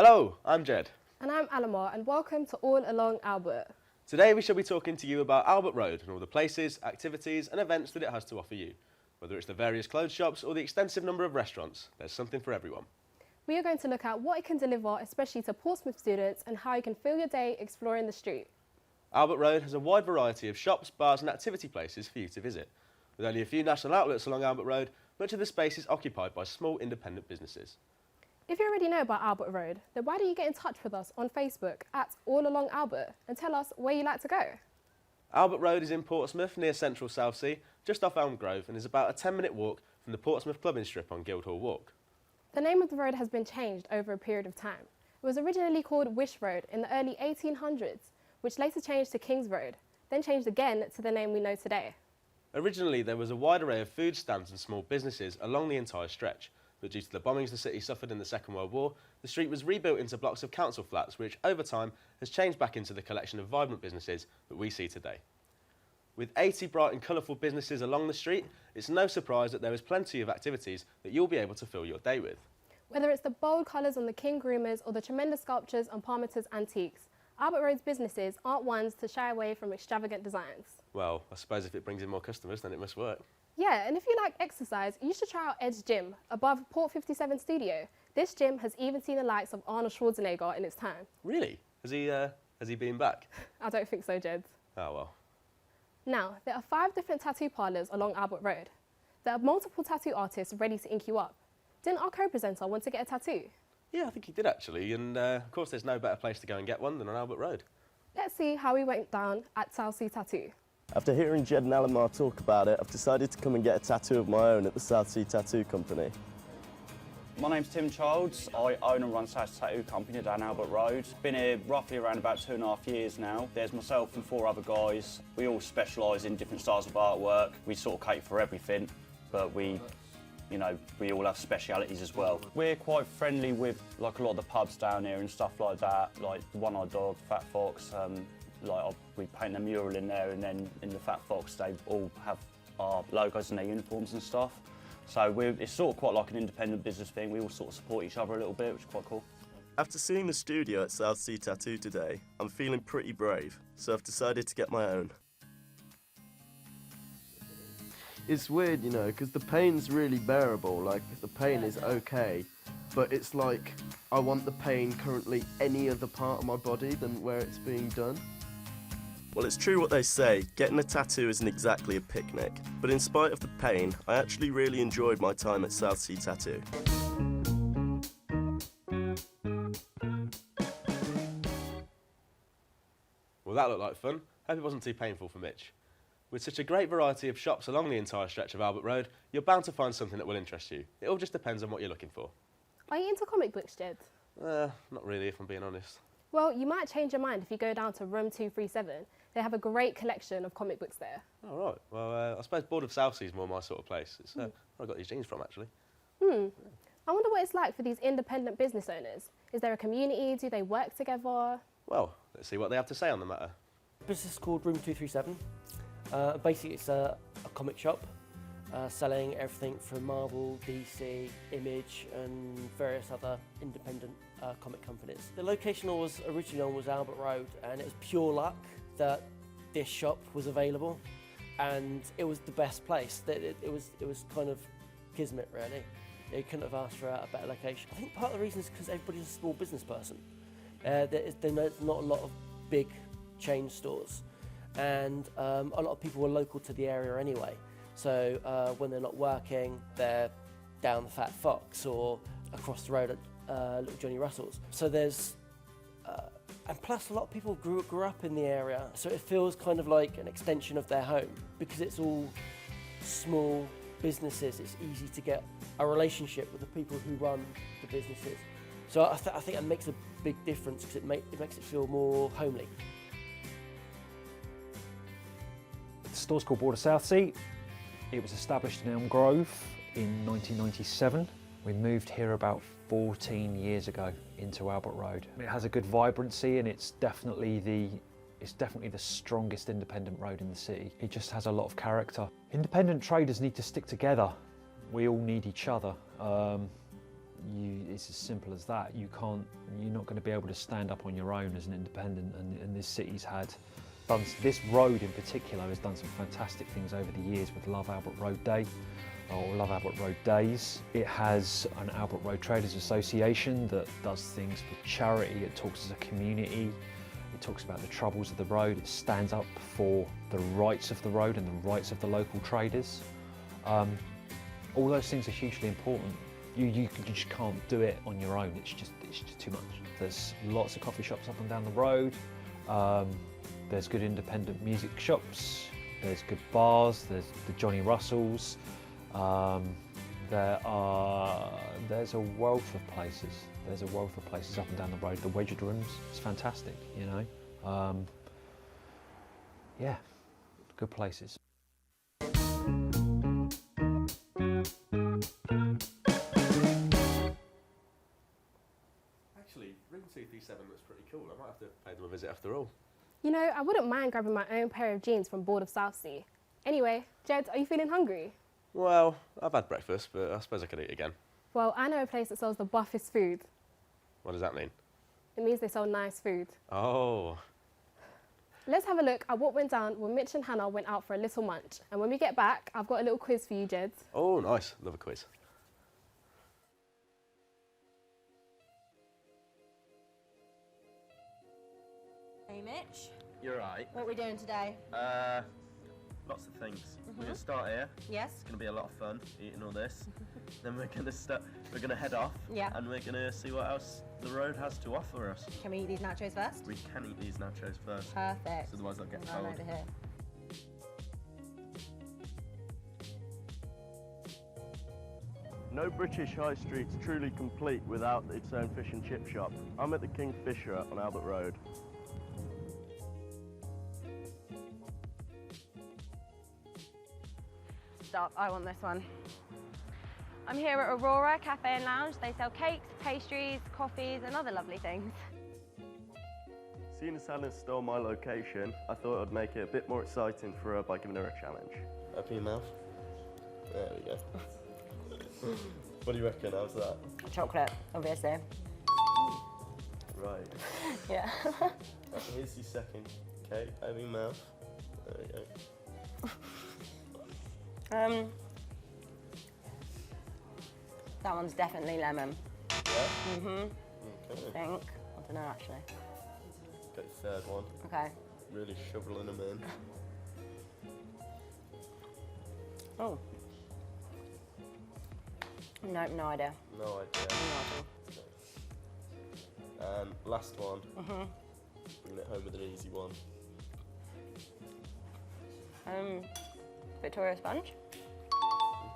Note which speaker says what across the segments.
Speaker 1: Hello, I'm Jed.
Speaker 2: And I'm Alamar, and welcome to All Along Albert.
Speaker 1: Today we shall be talking to you about Albert Road and all the places, activities and events that it has to offer you. Whether it's the various clothes shops or the extensive number of restaurants, there's something for everyone.
Speaker 2: We are going to look at what it can deliver, especially to Portsmouth students, and how you can fill your day exploring the street.
Speaker 1: Albert Road has a wide variety of shops, bars and activity places for you to visit. With only a few national outlets along Albert Road, much of the space is occupied by small independent businesses.
Speaker 2: If you already know about Albert Road, then why don't you get in touch with us on Facebook at All Along Albert and tell us where you like to go.
Speaker 1: Albert Road is in Portsmouth near central Southsea, just off Elm Grove, and is about a 10-minute walk from the Portsmouth clubbing strip on Guildhall Walk.
Speaker 2: The name of the road has been changed over a period of time. It was originally called Wish Road in the early 1800s, which later changed to King's Road, then changed again to the name we know today.
Speaker 1: Originally there was a wide array of food stands and small businesses along the entire stretch, but due to the bombings the city suffered in the Second World War, the street was rebuilt into blocks of council flats, which over time has changed back into the collection of vibrant businesses that we see today. With 80 bright and colourful businesses along the street, it's no surprise that there is plenty of activities that you'll be able to fill your day with.
Speaker 2: Whether it's the bold colours on the King Groomers or the tremendous sculptures on Parmiter's Antiques, Albert Road's businesses aren't ones to shy away from extravagant designs.
Speaker 1: Well, I suppose if it brings in more customers, then it must work.
Speaker 2: Yeah, and if you like exercise, you should try out Ed's Gym, above Port 57 Studio. This gym has even seen the likes of Arnold Schwarzenegger in its time.
Speaker 1: Really? Has he been back?
Speaker 2: I don't think so, Jed.
Speaker 1: Oh well.
Speaker 2: Now, there are 5 different tattoo parlours along Albert Road. There are multiple tattoo artists ready to ink you up. Didn't our co-presenter want to get a tattoo?
Speaker 1: Yeah, I think he did actually, and of course there's no better place to go and get one than on Albert Road.
Speaker 2: Let's see how we went down at Southsea Tattoo.
Speaker 3: After hearing Jed and Alamar talk about it, I've decided to come and get a tattoo of my own at the Southsea Tattoo Company.
Speaker 4: My name's Tim Childs. I own and run Southsea Tattoo Company down Albert Road. Been here roughly around about 2.5 years now. There's myself and 4 other guys. We all specialise in different styles of artwork. We sort of cater for everything, but we all have specialities as well. We're quite friendly with like a lot of the pubs down here and stuff like that, like the One-Eyed Dog, Fat Fox. We paint a mural in there, and then in the Fat Fox they all have our logos and their uniforms and stuff. So it's sort of quite like an independent business thing. We all sort of support each other a little bit, which is quite cool.
Speaker 3: After seeing the studio at Southsea Tattoo today, I'm feeling pretty brave, so I've decided to get my own.
Speaker 5: It's weird, you know, because the pain's really bearable, like the pain is okay, but it's like I want the pain currently any other part of my body than where it's being done.
Speaker 3: Well, it's true what they say, getting a tattoo isn't exactly a picnic, but in spite of the pain, I actually really enjoyed my time at Southsea Tattoo.
Speaker 1: Well, that looked like fun. Hope it wasn't too painful for Mitch. With such a great variety of shops along the entire stretch of Albert Road, you're bound to find something that will interest you. It all just depends on what you're looking for.
Speaker 2: Are you into comic books, Jed?
Speaker 1: Not really, if I'm being honest.
Speaker 2: Well, you might change your mind if you go down to room 237. They have a great collection of comic books there.
Speaker 1: Oh, right. Well, I suppose Board of Southsea is more my sort of place. It's where I got these jeans from, actually.
Speaker 2: I wonder what it's like for these independent business owners. Is there a community? Do they work together?
Speaker 1: Well, let's see what they have to say on the matter.
Speaker 6: Business is called Room 237. Basically, it's a comic shop selling everything from Marvel, DC, Image, and various other independent comic companies. The location was originally on was Albert Road, and it was pure luck that this shop was available, and it was the best place. It was kind of kismet, really. You couldn't have asked for a better location. I think part of the reason is because everybody's a small business person. There's not a lot of big chain stores, and a lot of people were local to the area anyway. So when they're not working, they're down the Fat Fox or across the road at Little Johnny Russell's. So there's, and plus a lot of people grew up in the area, so it feels kind of like an extension of their home because it's all small businesses. It's easy to get a relationship with the people who run the businesses. So I think it makes a big difference because it makes it feel more homely.
Speaker 7: The store's called Board of Southsea. It was established in Elm Grove in 1997. We moved here about 14 years ago into Albert Road. It has a good vibrancy, and it's definitely the strongest independent road in the city. It just has a lot of character. Independent traders need to stick together. We all need each other. it's as simple as that. You're not going to be able to stand up on your own as an independent, and this city's this road in particular has done some fantastic things over the years with Love Albert Road Day, or Love Albert Road Days. It has an Albert Road Traders Association that does things for charity. It talks as a community. It talks about the troubles of the road. It stands up for the rights of the road and the rights of the local traders. All those things are hugely important. You just can't do it on your own. It's just too much. There's lots of coffee shops up and down the road. There's good independent music shops. There's good bars. There's the Johnny Russells. There's a wealth of places. There's a wealth of places up and down the road. The Wedged Rooms, it's fantastic, you know. Yeah, good places.
Speaker 1: Actually, room 237 looks pretty cool. I might have to pay them a visit after all.
Speaker 2: You know, I wouldn't mind grabbing my own pair of jeans from board of Southsea. Anyway, Jed, are you feeling hungry?
Speaker 1: Well, I've had breakfast, but I suppose I could eat again.
Speaker 2: Well, I know a place that sells the buffest food.
Speaker 1: What does that mean?
Speaker 2: It means they sell nice food.
Speaker 1: Oh.
Speaker 2: Let's have a look at what went down when Mitch and Hannah went out for a little munch. And when we get back, I've got a little quiz for you, Jed.
Speaker 1: Oh, nice. Love a quiz.
Speaker 8: Hey Mitch,
Speaker 3: You're right.
Speaker 8: what are we doing today?
Speaker 3: Lots of things. We're gonna start here.
Speaker 8: Yes?
Speaker 3: It's gonna be a lot of fun eating all this. Then we're gonna head off.
Speaker 8: Yeah.
Speaker 3: And we're gonna see what else the road has to offer us.
Speaker 8: Can we eat these nachos first?
Speaker 3: We can eat these nachos first.
Speaker 8: Perfect.
Speaker 3: Otherwise I'll get
Speaker 8: Run
Speaker 3: cold.
Speaker 8: over here.
Speaker 3: No British high street's truly complete without its own fish and chip shop. I'm at the Kingfisher on Albert Road.
Speaker 9: Stop, I want this one. I'm here at Aurora Cafe and Lounge. They sell cakes, pastries, coffees and other lovely things.
Speaker 3: Seeing as Helen stole my location, I thought I'd make it a bit more exciting for her by giving her a challenge. Open your mouth. There we go. What do you reckon? How's that?
Speaker 8: Chocolate, obviously.
Speaker 3: Right.
Speaker 8: Yeah.
Speaker 3: Here's your second cake. Open your mouth. There we go.
Speaker 8: That one's definitely lemon.
Speaker 3: Yeah?
Speaker 8: Mm-hmm.
Speaker 3: Okay.
Speaker 8: I think. I don't know actually.
Speaker 3: Got your third one.
Speaker 8: Okay.
Speaker 3: Really shoveling them in.
Speaker 8: Oh. No, no idea.
Speaker 3: No idea.
Speaker 8: No idea.
Speaker 3: And last one.
Speaker 8: Mm-hmm.
Speaker 3: Bring it home with an easy one.
Speaker 8: Victoria sponge.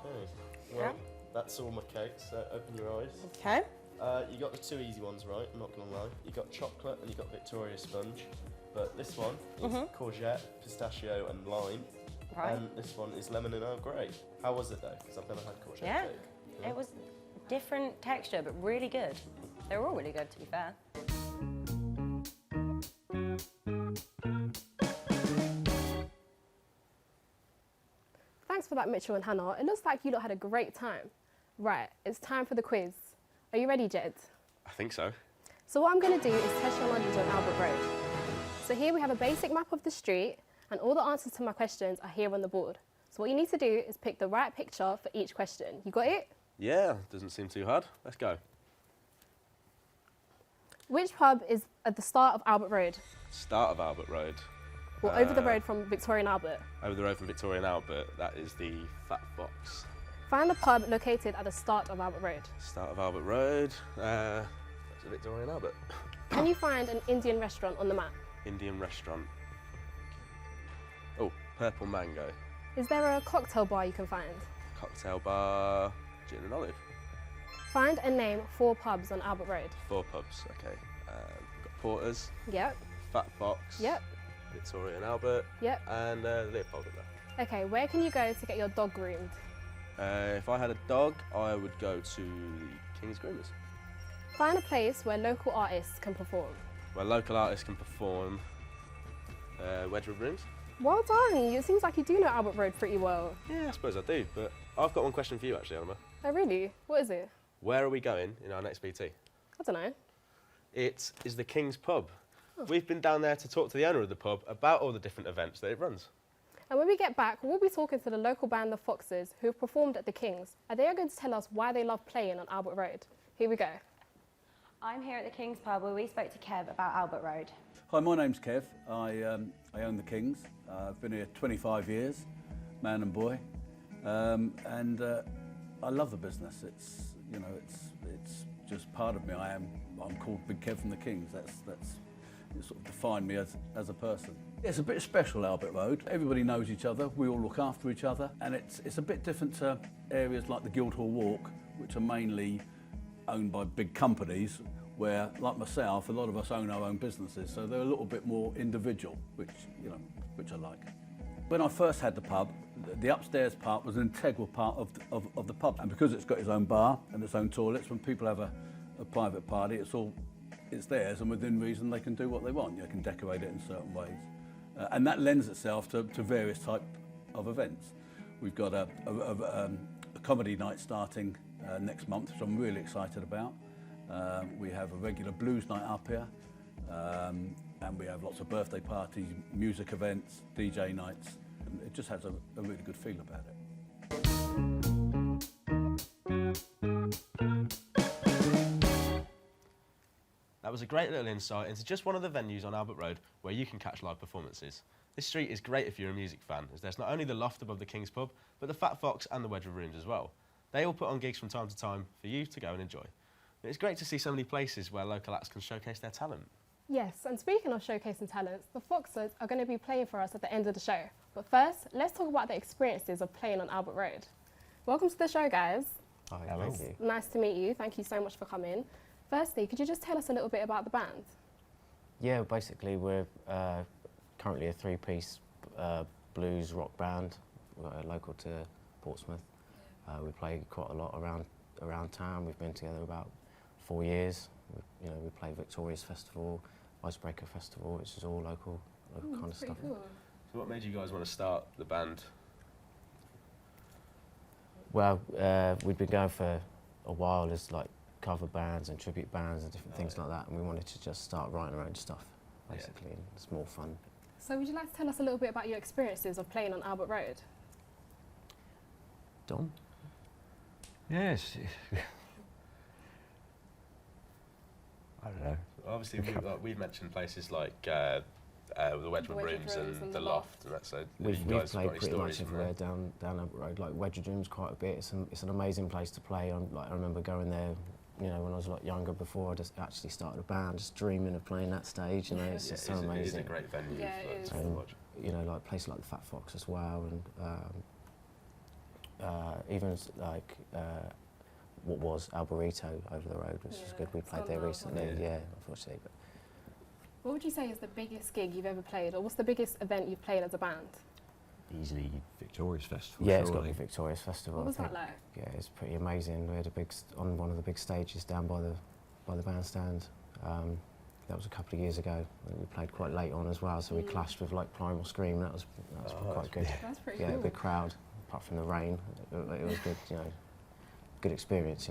Speaker 3: Okay. Well,
Speaker 8: Yeah.
Speaker 3: that's all my cakes. So open your eyes.
Speaker 8: Okay.
Speaker 3: You got the two easy ones right, I'm not gonna lie. You got chocolate and you got Victoria sponge. But this one is courgette, pistachio and lime.
Speaker 8: Right.
Speaker 3: And this one is lemon and Earl Grey. How was it though? Because I've never had courgette
Speaker 8: Yeah.
Speaker 3: cake.
Speaker 8: It was different texture, but really good. They were all really good, to be fair.
Speaker 2: Thanks for that, Mitchell and Hannah. It looks like you lot had a great time. Right, it's time for the quiz. Are you ready, Jed?
Speaker 1: I think so.
Speaker 2: So what I'm going to do is test your knowledge on Albert Road. So here we have a basic map of the street, and all the answers to my questions are here on the board. So what you need to do is pick the right picture for each question. You got it?
Speaker 1: Yeah, doesn't seem too hard. Let's go.
Speaker 2: Which pub is at the start of Albert Road?
Speaker 1: Start of Albert Road.
Speaker 2: Or over the road from Victoria and Albert?
Speaker 1: Over the road from Victoria and Albert, that is the Fat Fox.
Speaker 2: Find the pub located at the start of Albert Road.
Speaker 1: Start of Albert Road, that's the Victoria and Albert.
Speaker 2: Can you find an Indian restaurant on the map?
Speaker 1: Indian restaurant. Oh, Purple Mango.
Speaker 2: Is there a cocktail bar you can find?
Speaker 1: Cocktail bar, Gin and Olive.
Speaker 2: Find and name 4 pubs on Albert Road.
Speaker 1: 4 pubs, okay. We've got Porter's,
Speaker 2: Yep,
Speaker 1: Fat Fox,
Speaker 2: yep,
Speaker 1: Victoria and Albert,
Speaker 2: yep.
Speaker 1: and Leopold in there.
Speaker 2: Okay, where can you go to get your dog groomed?
Speaker 1: If I had a dog, I would go to the King's Groomers,
Speaker 2: Find a place where local artists can perform.
Speaker 1: where local artists can perform. Wedgwood Rooms.
Speaker 2: Well done, it seems like you do know Albert Road pretty well.
Speaker 1: Yeah, I suppose I do, but I've got one question for you actually, Alma.
Speaker 2: Oh really? What is it?
Speaker 1: Where are we going in our next BT?
Speaker 2: I don't know.
Speaker 1: It is the King's Pub. We've been down there to talk to the owner of the pub about all the different events that it runs.
Speaker 2: And when we get back, we'll be talking to the local band, the Foxes, who have performed at the Kings. And they are going to tell us why they love playing on Albert Road. Here we go.
Speaker 9: I'm here at the King's Pub where we spoke to Kev about Albert Road.
Speaker 10: Hi, my name's Kev. I own the Kings. I've been here 25 years, man and boy, and I love the business. It's just part of me. I'm called Big Kev from the Kings. That's it sort of defined me as a person. It's a bit special, Albert Road. Everybody knows each other. We all look after each other, and it's a bit different to areas like the Guildhall Walk, which are mainly owned by big companies, where, like myself, a lot of us own our own businesses, so they're a little bit more individual, which I like. When I first had the pub, the upstairs part was an integral part of the pub, and because it's got its own bar and its own toilets, when people have a private party, it's theirs, and within reason they can do what they want. You can decorate it in certain ways, and that lends itself to various type of events. We've got a comedy night starting next month, which I'm really excited about. We have a regular blues night up here, and we have lots of birthday parties, music events, DJ nights, and it just has a really good feel about it.
Speaker 1: That was a great little insight into just one of the venues on Albert Road where you can catch live performances. This street is great if you're a music fan, as there's not only the loft above the King's Pub, but the Fat Fox and the Wedge of Rooms as well. They all put on gigs from time to time for you to go and enjoy. And it's great to see so many places where local acts can showcase their talent.
Speaker 2: Yes, and speaking of showcasing talents, the Foxes are going to be playing for us at the end of the show. But first, let's talk about the experiences of playing on Albert Road. Welcome to the show, guys.
Speaker 11: Hi,
Speaker 1: Hello.
Speaker 11: thank you.
Speaker 2: Nice to meet you. Thank you so much for coming. Firstly, could you just tell us a little bit about the band?
Speaker 11: Yeah, basically we're currently a three-piece blues rock band. We're local to Portsmouth. We play quite a lot around town. We've been together about 4 years. We play Victoria's Festival, Icebreaker Festival, which is all local kind of stuff.
Speaker 2: Cool.
Speaker 1: So what made you guys want to start the band?
Speaker 11: Well, we'd been going for a while as like cover bands and tribute bands and different things like that, and we wanted to just start writing our own stuff, basically. And it's more fun.
Speaker 2: So would you like to tell us a little bit about your experiences of playing on Albert Road?
Speaker 11: Dom?
Speaker 12: Yes. I don't know.
Speaker 1: Obviously, we've mentioned places like the Wedgwood Rooms and the Loft, and that's so.
Speaker 11: We've played pretty much everywhere down Albert Road. Like Wedgwood Rooms quite a bit. It's an amazing place to play. I remember going there, when I was a lot younger, before I just actually started a band, just dreaming of playing that stage. It's just so amazing.
Speaker 1: It is a great venue.
Speaker 2: Yeah, it is.
Speaker 1: To watch.
Speaker 11: Like places like the Fat Fox as well, and even like what was Alberito over the road, which is good. We played there recently. Yeah, unfortunately. But
Speaker 2: what would you say is the biggest gig you've ever played, or what's the biggest event you've played as a band?
Speaker 12: Easily Victoria's Festival.
Speaker 11: yeah, it's got the Victoria's Festival.
Speaker 2: What was
Speaker 11: I
Speaker 2: that
Speaker 11: think.
Speaker 2: like?
Speaker 11: Yeah, it's pretty amazing. We had on one of the big stages down by the bandstand. That was a couple of years ago. And we played quite late on as well, so we clashed with like Primal Scream. That was quite good.
Speaker 2: That's pretty
Speaker 11: Yeah,
Speaker 2: cool.
Speaker 11: a big crowd. Apart from the rain, it was good. Good experience.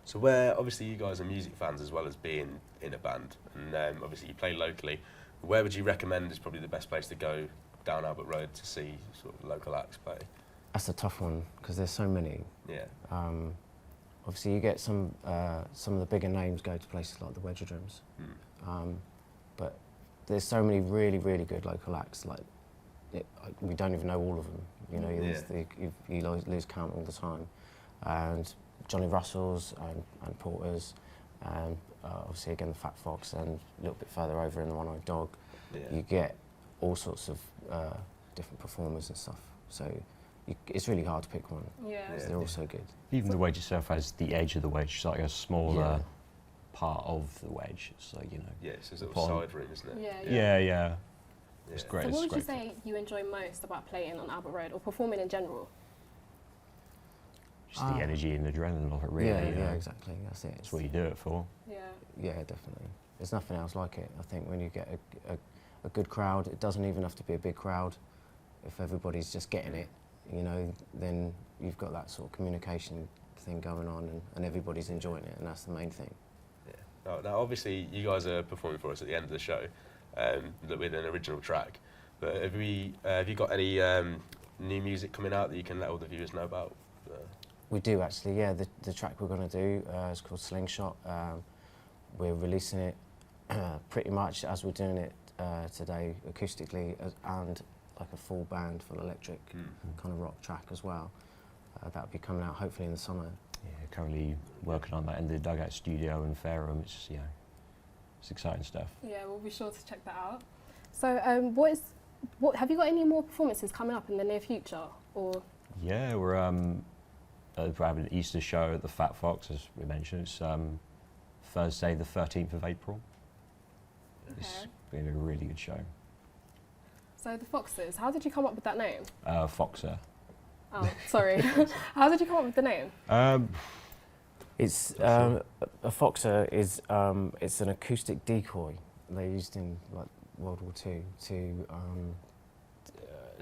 Speaker 1: So obviously you guys are music fans as well as being in a band, and obviously you play locally. Where would you recommend is probably the best place to go down Albert Road to see sort of local acts play?
Speaker 11: That's a tough one because there's so many.
Speaker 1: Yeah.
Speaker 11: Obviously, you get some of the bigger names go to places like the Wedgwood Rooms, but there's so many really, really good local acts. We don't even know all of them. You lose count all the time. And Johnny Russell's and Porter's, and obviously again the Fat Fox, and a little bit further over in the One-Eyed Dog, you get all sorts of different performers and stuff. So it's really hard to pick one.
Speaker 2: Yeah.
Speaker 11: Because they're all so good.
Speaker 12: Even the wedge itself has the edge of the wedge. It's like a smaller part of the wedge. It's like,
Speaker 1: Yeah, it's a little side room, isn't it?
Speaker 12: Yeah. It's great.
Speaker 2: So
Speaker 12: It's
Speaker 2: what would you
Speaker 12: great.
Speaker 2: say you enjoy most about playing on Albert Road or performing in general?
Speaker 12: Just the energy and adrenaline of it, really.
Speaker 11: Yeah, exactly. That's it.
Speaker 12: That's what you do it for.
Speaker 2: Yeah.
Speaker 11: Yeah, definitely. There's nothing else like it. I think when you get a good crowd, it doesn't even have to be a big crowd. If everybody's just getting it, then you've got that sort of communication thing going on, and everybody's enjoying it, and that's the main thing.
Speaker 1: Yeah. Now, obviously, you guys are performing for us at the end of the show with an original track. But have you got any new music coming out that you can let all the viewers know about?
Speaker 11: We do actually, yeah. The track we're going to do is called Slingshot. We're releasing it pretty much as we're doing it today, acoustically, and like a full band, full electric kind of rock track as well. That'll be coming out hopefully in the summer.
Speaker 12: Yeah, currently working on that in the Dugout studio in Fairham. It's, you know, it's exciting stuff.
Speaker 2: Yeah, we'll be sure to check that out. So, what have you got any more performances coming up in the near future, or?
Speaker 12: Yeah, we're having an Easter show at the Fat Fox, as we mentioned. It's Thursday, the 13th of April.
Speaker 2: Okay.
Speaker 12: It's been a really good show.
Speaker 2: So the Foxes, how did you come up with that name?
Speaker 12: Foxer.
Speaker 2: Oh, sorry. How did you come up with the name?
Speaker 11: It's a Foxer is it's an acoustic decoy they used in like World War II to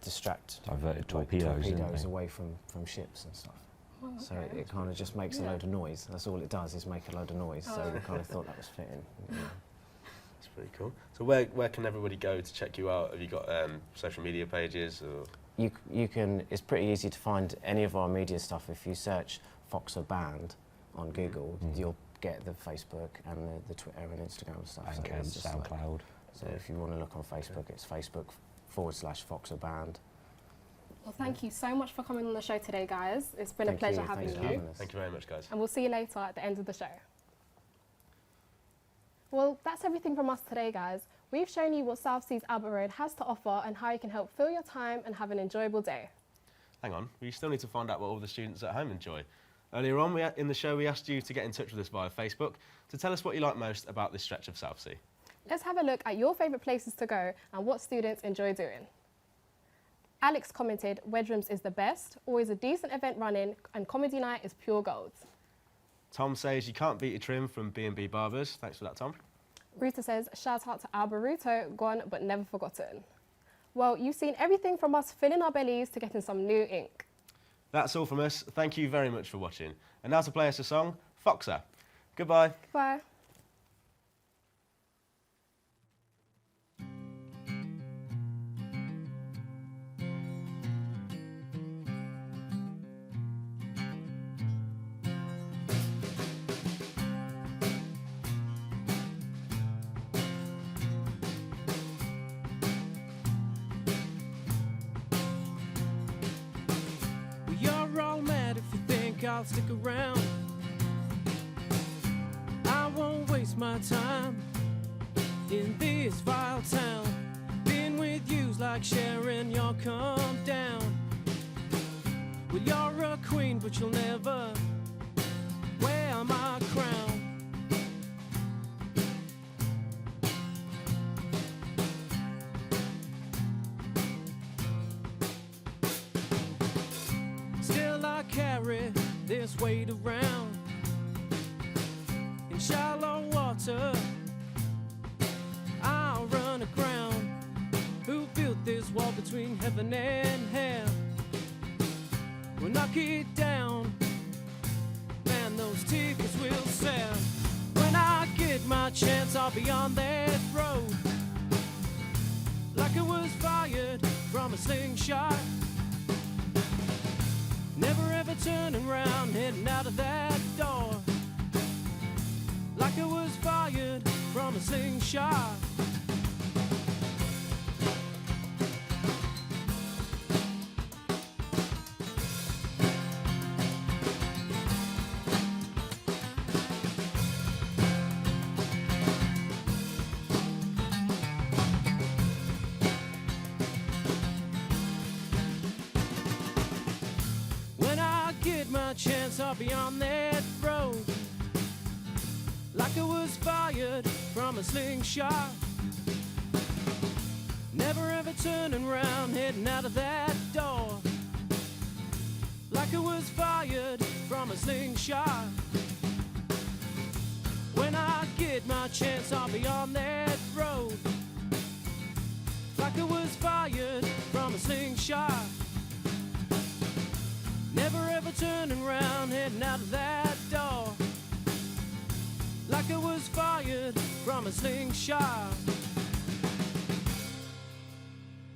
Speaker 11: distract
Speaker 12: Diverted torpedoes, didn't they?
Speaker 11: away from ships and stuff.
Speaker 2: Oh, okay.
Speaker 11: So it kind of just makes a load of noise. That's all it does, is make a load of noise. So we kind of thought that was fitting. Yeah.
Speaker 1: That's pretty cool. So where can everybody go to check you out? Have you got social media pages? Or?
Speaker 11: You can. It's pretty easy to find any of our media stuff. If you search Foxer Band on Google, you'll get the Facebook and the Twitter and Instagram and stuff.
Speaker 12: And
Speaker 11: it's just
Speaker 12: SoundCloud.
Speaker 11: So if you want to look on Facebook, it's Facebook.com/Foxer Band.
Speaker 2: Well, thank you so much for coming on the show today, guys. It's been a pleasure having you.
Speaker 1: Thank you very much, guys.
Speaker 2: And we'll see you later at the end of the show. Well, that's everything from us today, guys. We've shown you what Southsea's Albert Road has to offer and how you can help fill your time and have an enjoyable day.
Speaker 1: Hang on, we still need to find out what all the students at home enjoy. Earlier on in the show, we asked you to get in touch with us via Facebook to tell us what you like most about this stretch of Southsea.
Speaker 2: Let's have a look at your favourite places to go and what students enjoy doing. Alex commented, Wedrooms is the best, always a decent event running, and comedy night is pure gold.
Speaker 1: Tom says you can't beat a trim from B&B Barbers. Thanks for that, Tom.
Speaker 2: Ruta says, shout out to Alberuto, gone but never forgotten. Well, you've seen everything from us filling our bellies to getting some new ink.
Speaker 1: That's all from us. Thank you very much for watching. And now to play us a song, Foxer. Goodbye.
Speaker 2: Goodbye.
Speaker 13: I'll stick around. I won't waste my time in this vile town. Being with you's like sharing your calm down. Well, you're a queen, but you'll never wear my crown. Still I carry this weight around in shallow water. I'll run aground. Who built this wall between heaven and hell? We'll knock it down, man, those tickets will sell. When I get my chance, I'll be on that road like I was fired from a slingshot. Never ever turning around, heading out of that door like I was fired from a slingshot. Chance I'll be on that road like I was fired from a slingshot. Never ever turning around, heading out of that door like I was fired from a slingshot. When I get my chance, I'll be on that road like I was fired from a slingshot. Never ever turning around, heading running out of that door like it was fired from a slingshot.